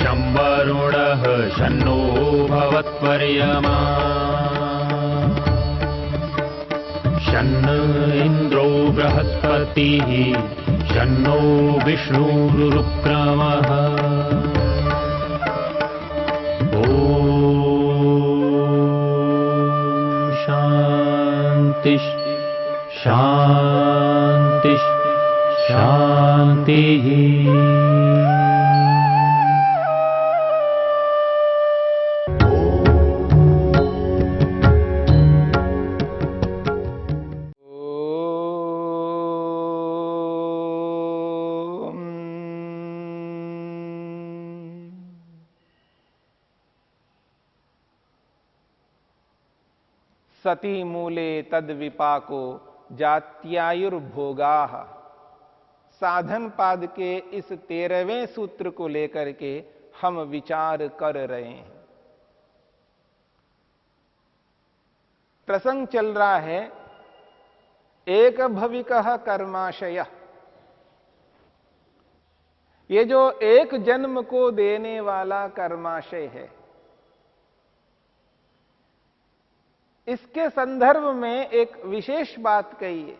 शं वरुणः शन्नो भवत्पर्यमा शन्न इन्द्रो बृहस्पतिः शन्नो विष्णुरुक्रमः ॐ शान्ति शान्ति शान्तिः। सती मूले तद विपाको जात्यायुर्भोगाः। साधन पाद के इस 13वें सूत्र को लेकर के हम विचार कर रहे हैं। प्रसंग चल रहा है एक भविकः कर्माशय। ये जो एक जन्म को देने वाला कर्माशय है, इसके संदर्भ में एक विशेष बात कही है।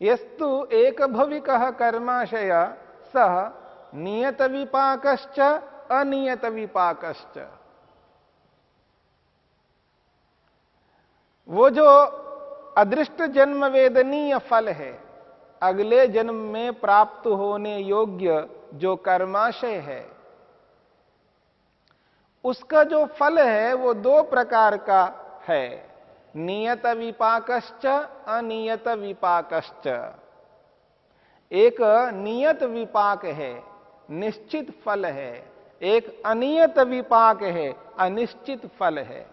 यस्तु एक भविकः कर्माशय सह नियत विपाकश्च अनियत विपाकश्च। वो जो अदृष्ट जन्म वेदनीय फल है, अगले जन्म में प्राप्त होने योग्य जो कर्माशय है, उसका जो फल है वो 2 प्रकार का है, नियत विपाकश्च अनियत विपाकश्च। एक नियत विपाक है, निश्चित फल है, एक अनियत विपाक है, अनिश्चित फल है।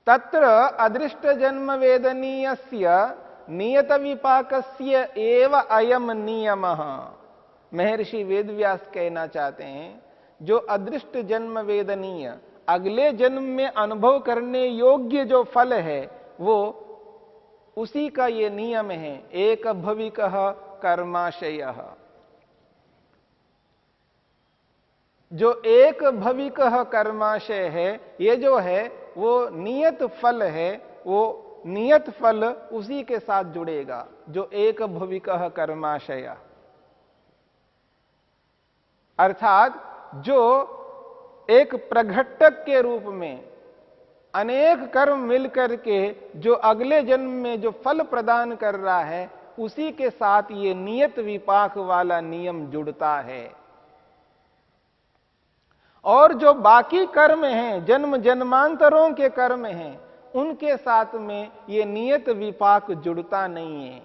तत्र अदृष्ट जन्म वेदनीयस्य नियत विपाकस्य एव अयम नियमः। महर्षि वेदव्यास कहना चाहते हैं, जो अदृष्ट जन्म वेदनीय अगले जन्म में अनुभव करने योग्य जो फल है, वो उसी का ये नियम है, एक भविकः कर्माशयः। जो एक भविकः कर्माशय है, ये जो है वो नियत फल है, वो नियत फल उसी के साथ जुड़ेगा, जो एक भविकः कर्माशय। अर्थात जो एक प्रघट्टक के रूप में अनेक कर्म मिलकर के जो अगले जन्म में जो फल प्रदान कर रहा है, उसी के साथ ये नियत विपाक वाला नियम जुड़ता है। और जो बाकी कर्म हैं, जन्म जन्मांतरों के कर्म हैं, उनके साथ में ये नियत विपाक जुड़ता नहीं है।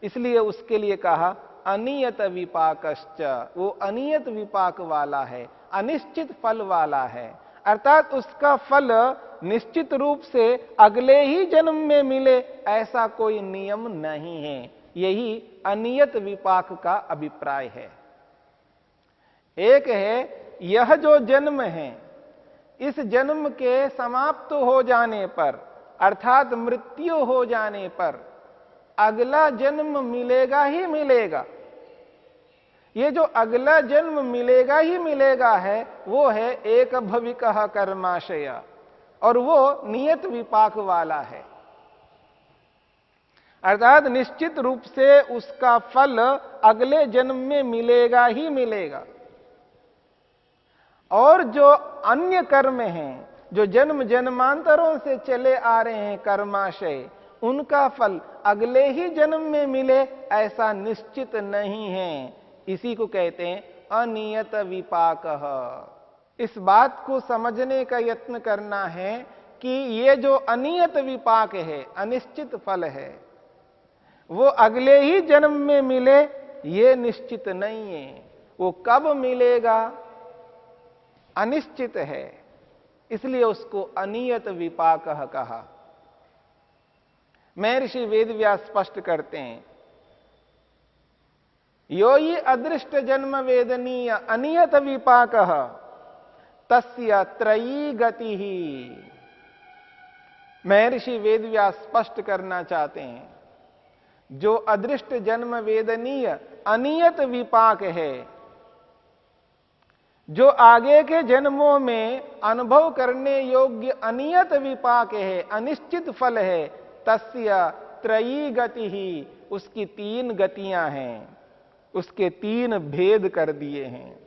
इसलिए उसके लिए कहा अनियत विपाकश्च। वो अनियत विपाक वाला है, अनिश्चित फल वाला है। अर्थात उसका फल निश्चित रूप से अगले ही जन्म में मिले, ऐसा कोई नियम नहीं है। यही अनियत विपाक का अभिप्राय है। एक है, यह जो जन्म है, इस जन्म के समाप्त हो जाने पर, अर्थात मृत्यु हो जाने पर अगला जन्म मिलेगा ही मिलेगा। ये जो अगला जन्म मिलेगा ही मिलेगा है, वो है एक भविकः कर्माशय, और वो नियत विपाक वाला है। अर्थात निश्चित रूप से उसका फल अगले जन्म में मिलेगा ही मिलेगा। और जो अन्य कर्म हैं, जो जन्म जन्मांतरों से चले आ रहे हैं कर्माशय, उनका फल अगले ही जन्म में मिले, ऐसा निश्चित नहीं है। इसी को कहते हैं अनियत विपाकः। इस बात को समझने का यत्न करना है कि ये जो अनियत विपाक है, अनिश्चित फल है, वो अगले ही जन्म में मिले, ये निश्चित नहीं है। वो कब मिलेगा, अनिश्चित है। इसलिए उसको अनियत विपाकः कहा। महर्षि वेदव्यास स्पष्ट करते हैं, यो हि अदृष्ट जन्म वेदनीय अनियत विपाकः तस्य त्रयी गति ही। महर्षि वेदव्यास स्पष्ट करना चाहते हैं, जो अदृष्ट जन्म वेदनीय अनियत विपाक है, जो आगे के जन्मों में अनुभव करने योग्य अनियत विपाक है, अनिश्चित फल है, तस्य त्रयी गति ही, उसकी 3 गतियां हैं, उसके 3 भेद कर दिए हैं।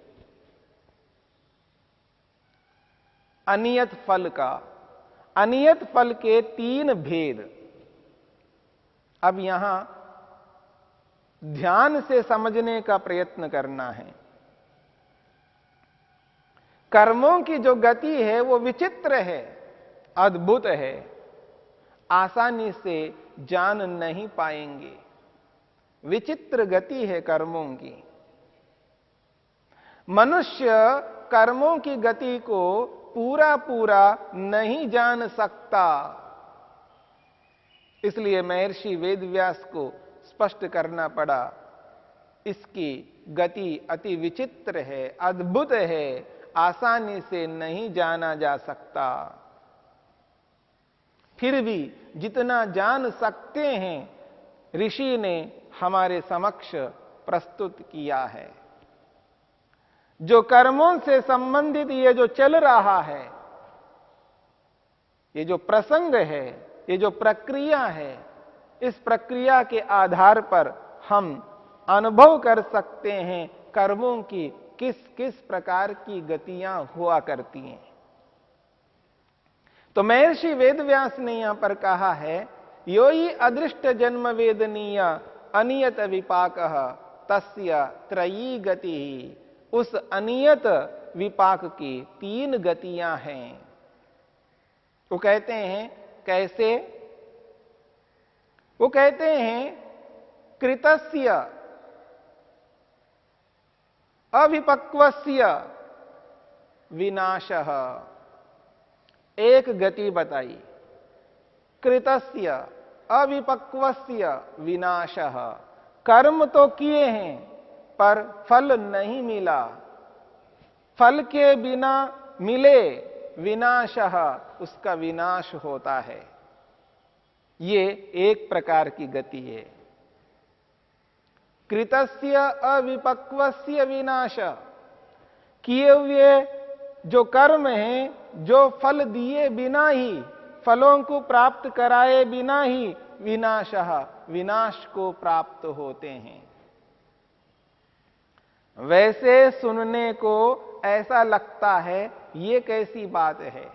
अनियत फल का, अनियत फल के 3 भेद। अब यहां ध्यान से समझने का प्रयत्न करना है। कर्मों की जो गति है वो विचित्र है, अद्भुत है, आसानी से जान नहीं पाएंगे। विचित्र गति है कर्मों की। मनुष्य कर्मों की गति को पूरा पूरा नहीं जान सकता, इसलिए महर्षि वेदव्यास को स्पष्ट करना पड़ा, इसकी गति अति विचित्र है, अद्भुत है, आसानी से नहीं जाना जा सकता। फिर भी जितना जान सकते हैं ऋषि ने हमारे समक्ष प्रस्तुत किया है। जो कर्मों से संबंधित ये जो चल रहा है, ये जो प्रसंग है, ये जो प्रक्रिया है, इस प्रक्रिया के आधार पर हम अनुभव कर सकते हैं कर्मों की किस किस प्रकार की गतियां हुआ करती हैं। तो महर्षि वेदव्यास ने यहां पर कहा है, यो ही अदृष्ट जन्म वेदनीय अनियत विपाक तस्य त्रयी गति ही, उस अनियत विपाक की 3 गतियां हैं। वो कहते हैं कैसे? वो कहते हैं कृतस्य अविपक्वस्य विनाशः। एक गति बताई, कृतस्य अविपक्वस्य विनाशः। कर्म तो किए हैं पर फल नहीं मिला, फल के बिना मिले विनाशः, उसका विनाश होता है। ये एक प्रकार की गति है। कृतस्य अविपक्वस्य विनाश, किए हुए जो कर्म हैं, जो फल दिए बिना ही, फलों को प्राप्त कराए बिना ही विनाशः, विनाश को प्राप्त होते हैं। वैसे सुनने को ऐसा लगता है ये कैसी बात है,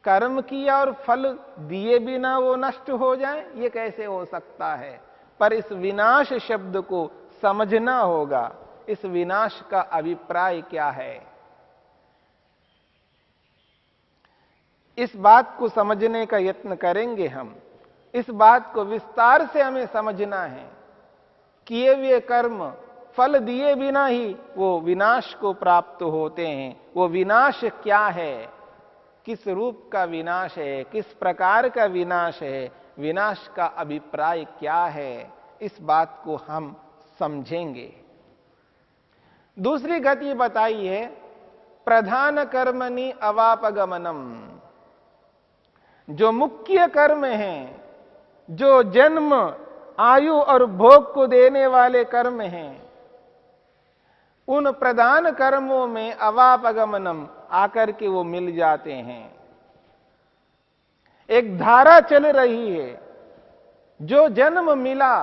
कर्म किया और फल दिए बिना वो नष्ट हो जाए, ये कैसे हो सकता है? पर इस विनाश शब्द को समझना होगा, इस विनाश का अभिप्राय क्या है। इस बात को समझने का यत्न करेंगे हम। इस बात को विस्तार से हमें समझना है। किए हुए कर्म फल दिए बिना ही वो विनाश को प्राप्त होते हैं। वो विनाश क्या है, किस रूप का विनाश है, किस प्रकार का विनाश है, विनाश का अभिप्राय क्या है, इस बात को हम समझेंगे। दूसरी गति बताई है प्रधान कर्मणि अवापगमनम। जो मुख्य कर्म हैं, जो जन्म आयु और भोग को देने वाले कर्म हैं, उन प्रधान कर्मों में अवापगमनम आकर के वो मिल जाते हैं। एक धारा चल रही है, जो जन्म मिला,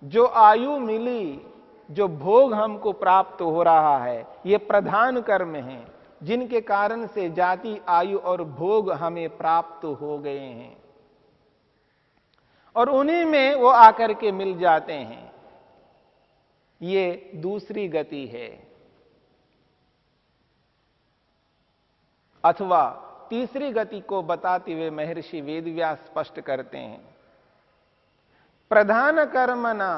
जो आयु मिली, जो भोग हमको प्राप्त हो रहा है, ये प्रधान कर्म हैं, जिनके कारण से जाति आयु और भोग हमें प्राप्त हो गए हैं, और उन्हीं में वो आकर के मिल जाते हैं। ये दूसरी गति है। अथवा तीसरी गति को बताते हुए महर्षि वेदव्यास स्पष्ट करते हैं, प्रधान कर्मणा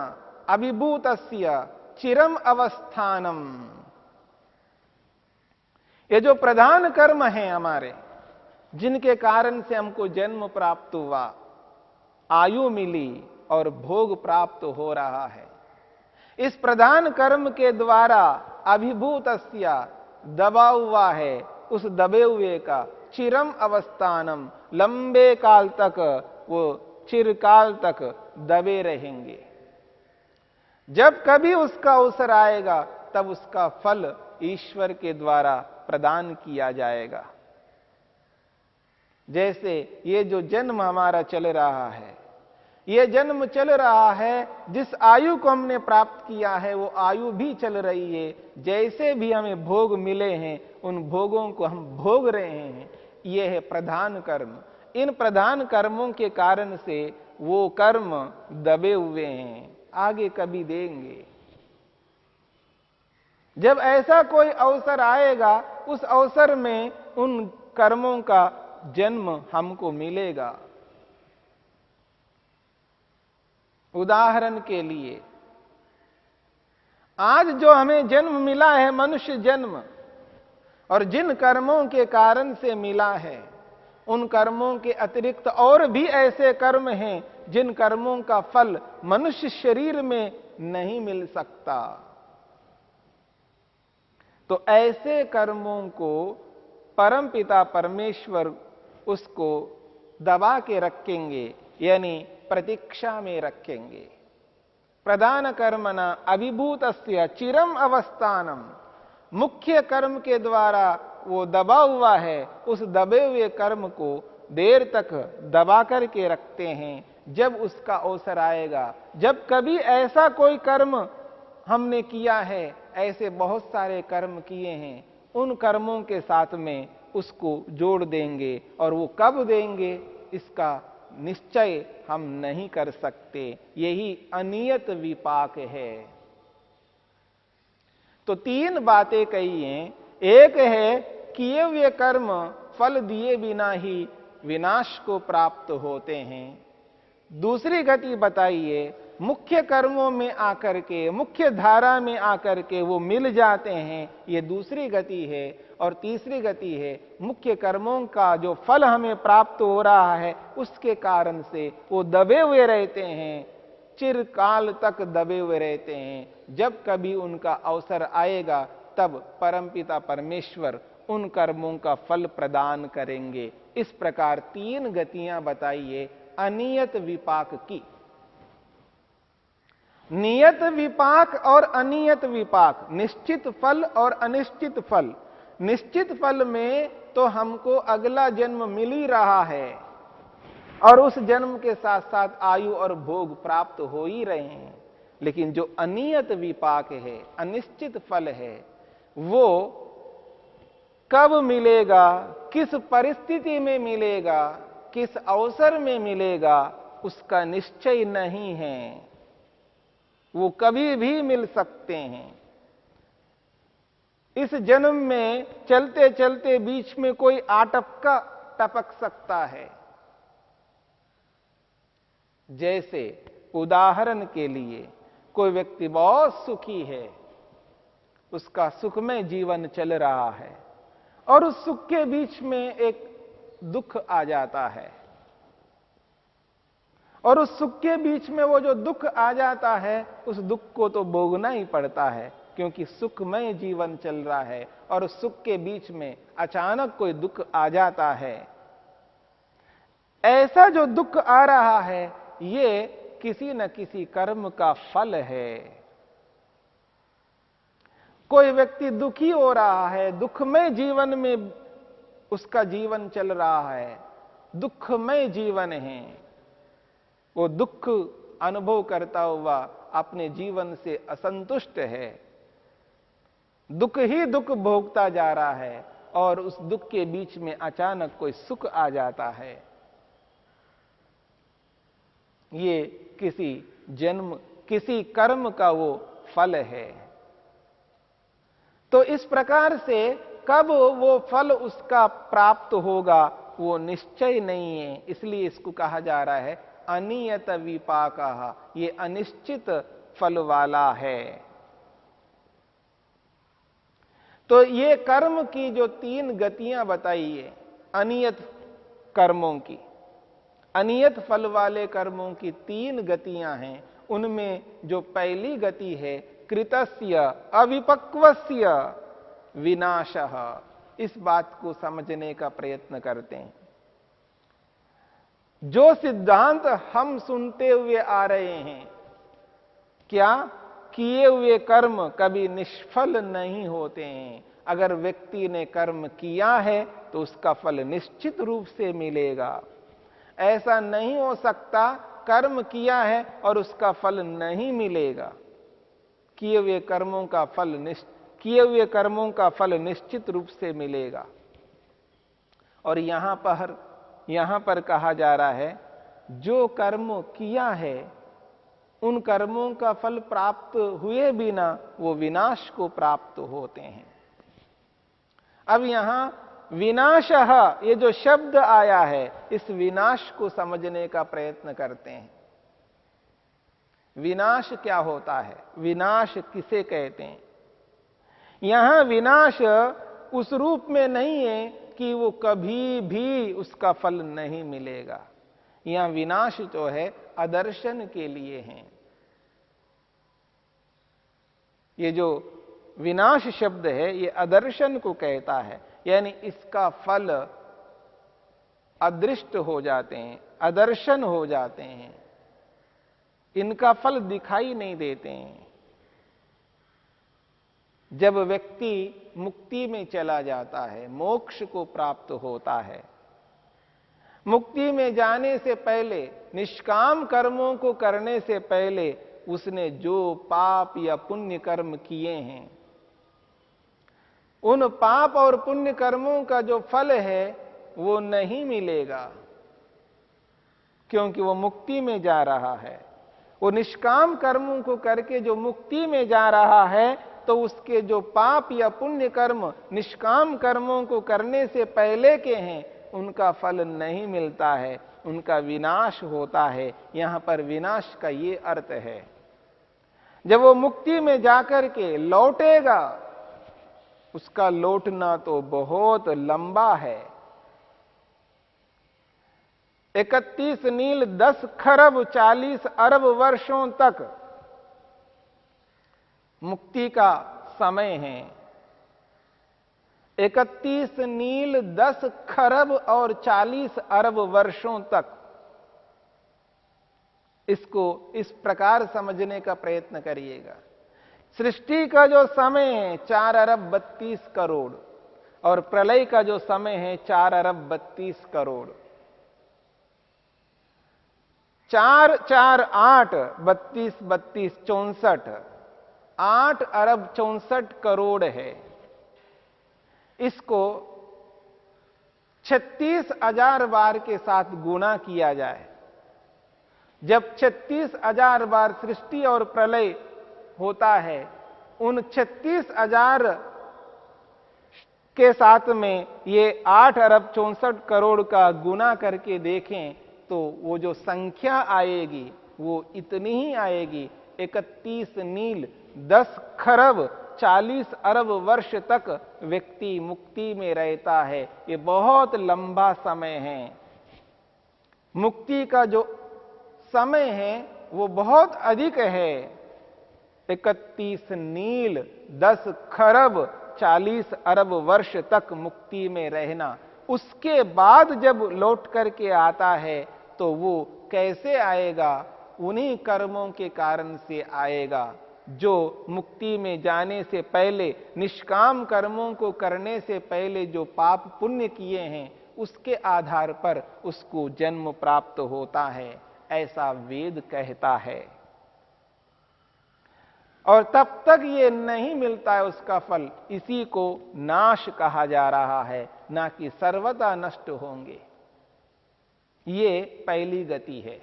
अभिभूतस्य चिरम अवस्थानम। ये जो प्रधान कर्म हैं हमारे, जिनके कारण से हमको जन्म प्राप्त हुआ, आयु मिली और भोग प्राप्त हो रहा है, इस प्रधान कर्म के द्वारा अभिभूतस्य दबा हुआ है, उस दबे हुए का चिरम अवस्थानम, लंबे काल तक वो चिरकाल तक दबे रहेंगे। जब कभी उसका अवसर आएगा तब उसका फल ईश्वर के द्वारा प्रदान किया जाएगा। जैसे ये जो जन्म हमारा चल रहा है, ये जन्म चल रहा है, जिस आयु को हमने प्राप्त किया है वो आयु भी चल रही है। जैसे भी हमें भोग मिले हैं उन भोगों को हम भोग रहे हैं। ये है प्रधान कर्म। इन प्रधान कर्मों के कारण से वो कर्म दबे हुए हैं, आगे कभी देंगे। जब ऐसा कोई अवसर आएगा उस अवसर में उन कर्मों का जन्म हमको मिलेगा। उदाहरण के लिए आज जो हमें जन्म मिला है मनुष्य जन्म, और जिन कर्मों के कारण से मिला है उन कर्मों के अतिरिक्त और भी ऐसे कर्म हैं जिन कर्मों का फल मनुष्य शरीर में नहीं मिल सकता। तो ऐसे कर्मों को परमपिता परमेश्वर उसको दबा के रखेंगे, यानी प्रतीक्षा में रखेंगे। प्रधान कर्मणा अभिभूतस्य चिरम अवस्थानम। मुख्य कर्म के द्वारा वो दबा हुआ है, उस दबे हुए कर्म को देर तक दबा करके रखते हैं। जब उसका अवसर आएगा, जब कभी ऐसा कोई कर्म हमने किया है, ऐसे बहुत सारे कर्म किए हैं, उन कर्मों के साथ में उसको जोड़ देंगे। और वो कब देंगे इसका निश्चय हम नहीं कर सकते। यही अनियत विपाक है। तो तीन बातें कही हैं। एक है किए हुए कर्म फल दिए बिना ही विनाश को प्राप्त होते हैं। दूसरी गति बताइए, मुख्य कर्मों में आकर के, मुख्य धारा में आकर के वो मिल जाते हैं, ये दूसरी गति है। और तीसरी गति है मुख्य कर्मों का जो फल हमें प्राप्त हो रहा है उसके कारण से वो दबे हुए रहते हैं, चिरकाल तक दबे हुए रहते हैं। जब कभी उनका अवसर आएगा तब परमपिता परमेश्वर उन कर्मों का फल प्रदान करेंगे। इस प्रकार तीन गतियां बताइए अनियत विपाक की। नियत विपाक और अनियत विपाक, निश्चित फल और अनिश्चित फल। निश्चित फल में तो हमको अगला जन्म मिल ही रहा है और उस जन्म के साथ साथ आयु और भोग प्राप्त हो ही रहे हैं। लेकिन जो अनियत विपाक है, अनिश्चित फल है, वो कब मिलेगा, किस परिस्थिति में मिलेगा, किस अवसर में मिलेगा, उसका निश्चय नहीं है। वो कभी भी मिल सकते हैं। इस जन्म में चलते चलते बीच में कोई आटपका टपक सकता है। जैसे उदाहरण के लिए कोई व्यक्ति बहुत सुखी है, उसका सुखमय जीवन चल रहा है और उस सुख के बीच में एक दुख आ जाता है, और उस सुख के बीच में वो जो दुख आ जाता है उस दुख को तो भोगना ही पड़ता है, क्योंकि सुखमय जीवन चल रहा है और उस सुख के बीच में अचानक कोई दुख आ जाता है। ऐसा जो दुख आ रहा है ये किसी न किसी कर्म का फल है। कोई व्यक्ति दुखी हो रहा है, दुखमय जीवन में उसका जीवन चल रहा है, दुखमय जीवन है, वो दुख अनुभव करता हुआ अपने जीवन से असंतुष्ट है, दुख ही दुख भोगता जा रहा है और उस दुख के बीच में अचानक कोई सुख आ जाता है। ये किसी जन्म, किसी कर्म का वो फल है। तो इस प्रकार से कब वो फल उसका प्राप्त होगा वो निश्चय नहीं है। इसलिए इसको कहा जा रहा है अनियत विपाकः, ये अनिश्चित फल वाला है। तो ये कर्म की जो तीन गतियां बताई है अनियत कर्मों की, अनियत फल वाले कर्मों की तीन गतियां हैं। उनमें जो पहली गति है कृतस्य अविपक्वस्य विनाशः, इस बात को समझने का प्रयत्न करते हैं। जो सिद्धांत हम सुनते हुए आ रहे हैं, क्या किए हुए कर्म कभी निष्फल नहीं होते हैं। अगर व्यक्ति ने कर्म किया है तो उसका फल निश्चित रूप से मिलेगा। ऐसा नहीं हो सकता कर्म किया है और उसका फल नहीं मिलेगा। किए हुए कर्मों का फल निश्चित रूप से मिलेगा। और यहां पर कहा जा रहा है, जो कर्म किया है उन कर्मों का फल प्राप्त हुए बिना वो विनाश को प्राप्त होते हैं। अब यहां विनाशः, ये जो शब्द आया है, इस विनाश को समझने का प्रयत्न करते हैं। विनाश क्या होता है, विनाश किसे कहते हैं? यहां विनाश उस रूप में नहीं है कि वो कभी भी उसका फल नहीं मिलेगा। यहां विनाश जो है अदर्शन के लिए है। ये जो विनाश शब्द है ये अदर्शन को कहता है, यानी इसका फल अदृष्ट हो जाते हैं, अदर्शन हो जाते हैं, इनका फल दिखाई नहीं देते हैं। जब व्यक्ति मुक्ति में चला जाता है, मोक्ष को प्राप्त होता है, मुक्ति में जाने से पहले, निष्काम कर्मों को करने से पहले उसने जो पाप या पुण्य कर्म किए हैं, उन पाप और पुण्य कर्मों का जो फल है वो नहीं मिलेगा, क्योंकि वो मुक्ति में जा रहा है। वो निष्काम कर्मों को करके जो मुक्ति में जा रहा है, तो उसके जो पाप या पुण्य कर्म निष्काम कर्मों को करने से पहले के हैं, उनका फल नहीं मिलता है, उनका विनाश होता है। यहां पर विनाश का ये अर्थ है। जब वो मुक्ति में जाकर के लौटेगा, उसका लौटना तो बहुत लंबा है। 31 नील 10 खरब 40 अरब वर्षों तक मुक्ति का समय है। 31 नील 10 खरब और 40 अरब वर्षों तक। इसको इस प्रकार समझने का प्रयत्न करिएगा। सृष्टि का जो समय है 4 अरब 32 करोड़ और प्रलय का जो समय है 4 अरब 32 करोड़। 4 4 8 32 32 64, 8 अरब 64 करोड़ है। इसको 36,000 बार के साथ गुणा किया जाए। जब 36,000 बार सृष्टि और प्रलय होता है, उन 36,000 के साथ में ये 8 अरब 64 करोड़ का गुना करके देखें तो वो जो संख्या आएगी वो इतनी ही आएगी। 31 नील 10 खरब 40 अरब वर्ष तक व्यक्ति मुक्ति में रहता है। ये बहुत लंबा समय है। मुक्ति का जो समय है वो बहुत अधिक है। 31 नील 10 खरब 40 अरब वर्ष तक मुक्ति में रहना, उसके बाद जब लौट करके आता है तो वो कैसे आएगा? उन्हीं कर्मों के कारण से आएगा जो मुक्ति में जाने से पहले, निष्काम कर्मों को करने से पहले जो पाप पुण्य किए हैं, उसके आधार पर उसको जन्म प्राप्त होता है, ऐसा वेद कहता है। और तब तक ये नहीं मिलता है उसका फल, इसी को नाश कहा जा रहा है, ना कि सर्वदा नष्ट होंगे। ये पहली गति है।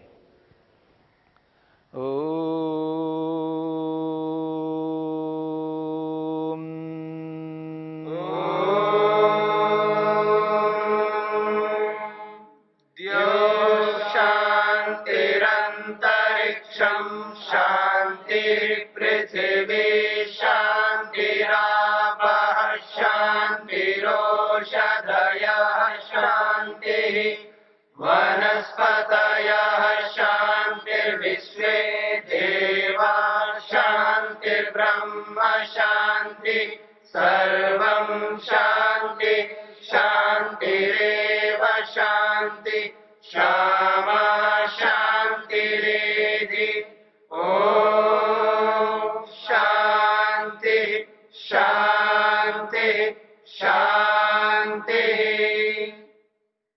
शांतिरंतरिक्षं शांतिर्पृथिवी शांतिरापः शांतिरोषधयः शांतिः वनस्पतयः शांतिर्विश्वे देवा शांतिर्ब्रह्म शांति सर्वं शांति शांतिरेव शांति क्षमा शांतिरेधि। ओम शांति शांति